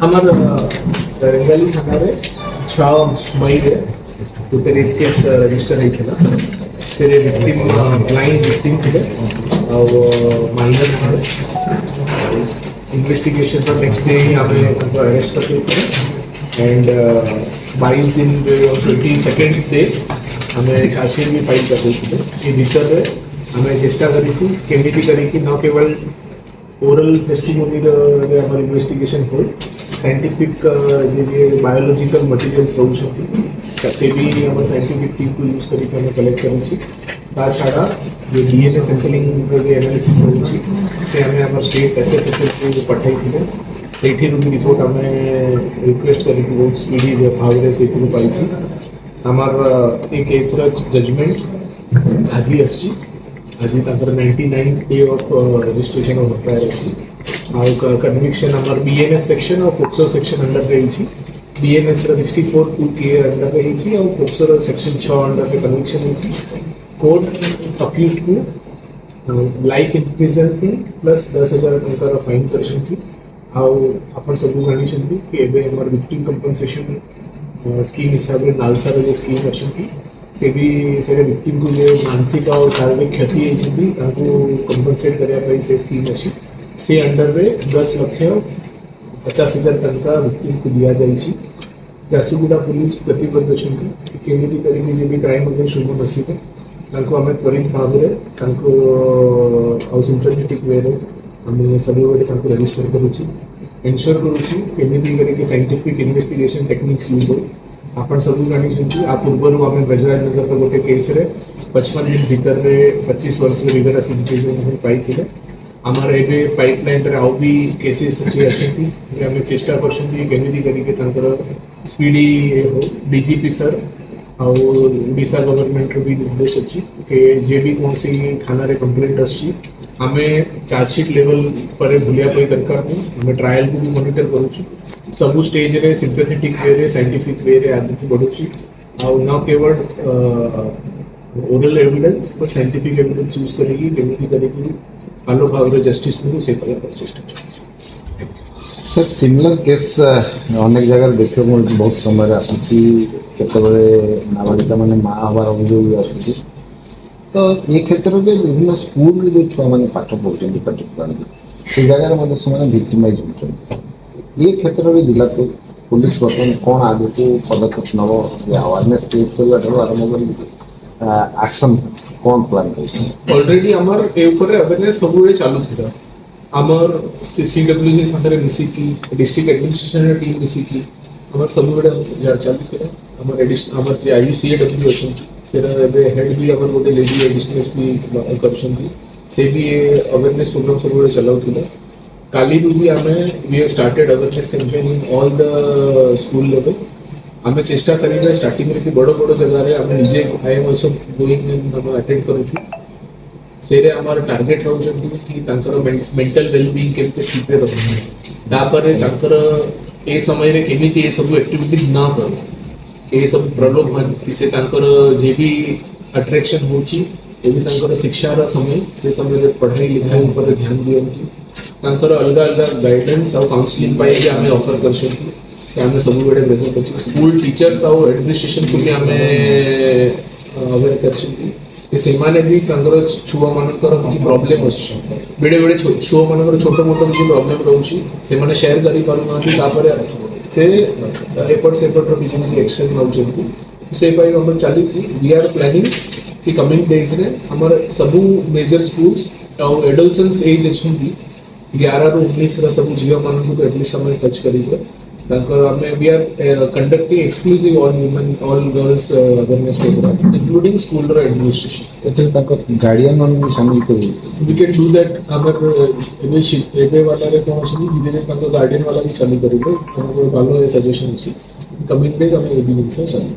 আমার রেঙ্গালি থানারে 6 मईरे ଗୋଟେ rape case register ହେଇଥିଲା। ସେ ଭିକ୍ଟିମ୍ ବ୍ଲାଇଣ୍ଡ ଭିକ୍ଟିମ୍ ଥିଲେ ଆଉ ମାଇନର ଥିଲେ। ଇନଭେଷ୍ଟିଗେସନର ନେକ୍ସଟ ଡେ ଆମେ ତାଙ୍କୁ ଆରେଷ୍ଟ କରିଦେଇଥିଲେ ଆଣ୍ଡ 22 दिन 22nd डे ଆମେ ଚାର୍ଜସିଟ୍ ବି ଫାଇଲ୍ କରିଦେଇଥିଲେ। ଏ ଭିତରେ ଆମେ ଚେଷ୍ଟା କରିଛୁ କେମିତି କରିକି ନ କେବଳ ओरल टेस्टिमोनी आम इन्वेस्टिगेशन हो साइंटिफिक जे बायोलॉजिकल मटेरियल्स रोचे से भी आम साइंटिफिक टीम को यूज करके कलेक्ट कर छाड़ा जो डीएनए सैंपलिंग एनालिसिस रोचे से आम आम स्टेट एसएफएसएल को पठाई से रिपोर्ट आम रिक्वेस्ट कर बहुत स्पीडी भाव से पाई आमार ए केस जजमेंट आज आसी आज 99th day of registration of FIR conviction आमर बीएनएस सेक्शन और पोक्सो सेक्शन अंडर रही बीएनएस 64(2) अंडर रही और पोक्सो सेक्शन 6 अंडर पे कन्विक्शन होती कोर्ट अक्यूज्ड को लाइफ इम्प्रिजनमेंट प्लस 10,000 टंकार फाइन कर आप सब जानी कि एमर विक्टिम कंपनसेशन स्कीम हिसाब से नालसार जो स्कीम अच्छी से भी से विक्टिम को जो मानसिक और शारीरिक क्षति होती कंपनसेट करने से स्कीम अच्छी से अंडर में 10,50,000 टंका विक्टिम को दि जाए। झारसुगुड़ा पुलिस प्रतिबद्ध अच्छा केमी करके भी क्राइम अगेंस्ट ह्यूमन आसवे आम त्वरित भाव में सिम्पथेटिक वे आम सब रजिस्टर करुँ एनश्योर करुँ केमी करके साइंटिफिक इन्वेस्टिगेशन टेक्निक्स यूज हो। आप सब जानी आ पूर्व आम ब्रजराज नगर गोटे केस 55 दिन भितर 25 वर्ष रिगरस इम्प्रिजनमेंट पाई थे। आमर ए पाइपलाइन आउ भी केसेस अच्छी अच्छे आम चेष्टा करमी करके स्पीडी हो डीजीपी सर आशा गवर्नमेंट भी निर्देश अच्छी कि जे भी कौन सी थाना कंप्लेंट आम चार्जसीट लेवल पर भूलिया दरकार नहीं आम ट्रायल को भी मॉनिटर करुँ सबू स्टेज रे सिंपैथेटिक वे रे साइंटिफिक वे रे आगे बढ़ुची न केवल oral evidence but scientific evidence use करेगी केमी करेगी भालो भाव जस्टिस को से चेष्टा कर। सर सिमिलर केस अनेक जगह देखा बहुत समय आसूसी केतबे नाबालिका मैंने माँ हबार अभियोग आसूसी तो ये क्षेत्र में विभिन्न स्कूल जो छुआ मैंने पाठ पढ़ुं पर्टिकुलरली से जगह से भिक्टिमाइज होती ये क्षेत्र में जिला पुलिस बर्तमान कौन आगे को पदक्षेप नब अवेयरनेस क्रिएट करने आरंभ कर एक्शन कौन प्लान कर ऑलरेडी आमर ऊपर अवेयरनेस सब चालू था आमर सीसीडब्ल्यूसी सागर मिसिकी डिस्ट्रिक्ट एडमिनिस्ट्रेशन टीम मिसिकी आमर सब चालू था आमर जे आईयूसीएडब्ल्यू अच्छे हेड भी आमर गोटे लेडी एडिशनल एसपी कर भी अवेयरनेस प्रोग्राम सब चलाऊला काली भी आम we have started awareness campaign in all the school level आम चेष्टा करेंगे स्टार्टिंग में कि बड़ बड़ जगह आम निजे I am also going in attend करूँ से आमर टार्गेट रोचन कि मेंटल वेलबींग केमती ठीक रखना ए समय केमी सब एक्टिविटीज न कर सब प्रलोभन कि से जे भी अट्रैक्शन होची शिक्षार समय से समय पढ़ाई लिखाई ऊपर ध्यान दियंती अलग अलग गाइडेंस और काउंसलिंग भी आम ऑफर कर सब प्रेजेंट अच्छे स्कूल टीचर्स और एडमिनिस्ट्रेशन को भी आम अवेयर कर भी छुआ मानकर किसी प्रॉब्लम बेड़े बेड़े छुआ मानकर छोट मोट किसी प्रॉब्लम रोचे से शेयर कर से एपट सेपट किसी किसी एक्शन नौकरी से हम चली वी आर प्लानिंग कि कमिंग डेज रे हमर सबू मेजर स्कूल्स और एडोलसेंस एज अच्छी 11 ରୁ 19 सब झील मान को एटलिस्ट समय टच करेंगे we are conducting exclusive all women all girls awareness programme including school रो एडमिनिस्ट्रेशन गार्डियन मान भी शामिल करू वी कैन डू दैट अगर एबे वाला रे कोन अछि धीरे धीरे तंको गार्डियन वाला भी चालू करिबो कोनो भालो सजेशन अछि कमिंग डेज हम ए भी जिंस चालू